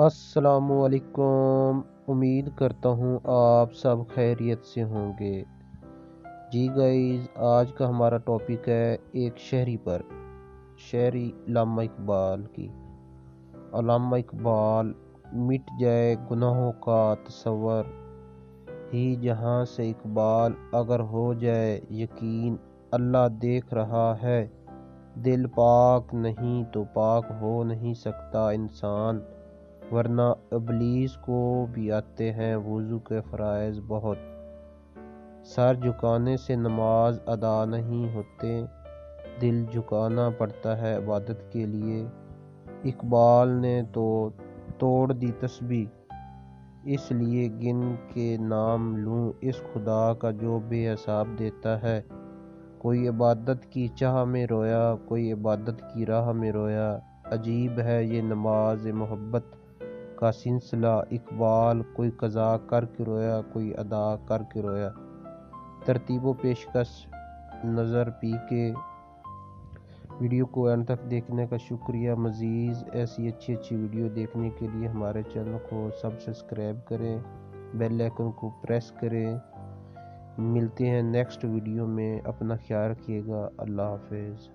السلام علیکم۔ امید کرتا ہوں آپ سب خیریت سے ہوں گے۔ جی گائز، آج کا ہمارا ٹاپک ہے ایک شہری پر، شاعری علامہ اقبال کی۔ علامہ اقبال: مٹ جائے گناہوں کا تصور ہی جہاں سے اقبال، اگر ہو جائے یقین اللہ دیکھ رہا ہے۔ دل پاک نہیں تو پاک ہو نہیں سکتا انسان، ورنہ ابلیس کو بھی آتے ہیں وضو کے فرائض بہت۔ سر جھکانے سے نماز ادا نہیں ہوتے، دل جھکانا پڑتا ہے عبادت کے لیے۔ اقبال نے تو توڑ دی تسبیح، اس لیے گن کے نام لوں اس خدا کا جو بے حساب دیتا ہے۔ کوئی عبادت کی چاہ میں رویا، کوئی عبادت کی راہ میں رویا، عجیب ہے یہ نماز محبت کا سلسلہ۔ اقبال: کوئی قضا کر کے رویا، کوئی ادا کر کے رویا۔ ترتیب و پیشکش نظر پی کے۔ ویڈیو کو اینڈ تک دیکھنے کا شکریہ۔ مزید ایسی اچھی ویڈیو دیکھنے کے لیے ہمارے چینل کو سبسکرائب کریں، بیل آئیکن کو پریس کریں۔ ملتے ہیں نیکسٹ ویڈیو میں، اپنا خیال رکھیے گا۔ اللہ حافظ۔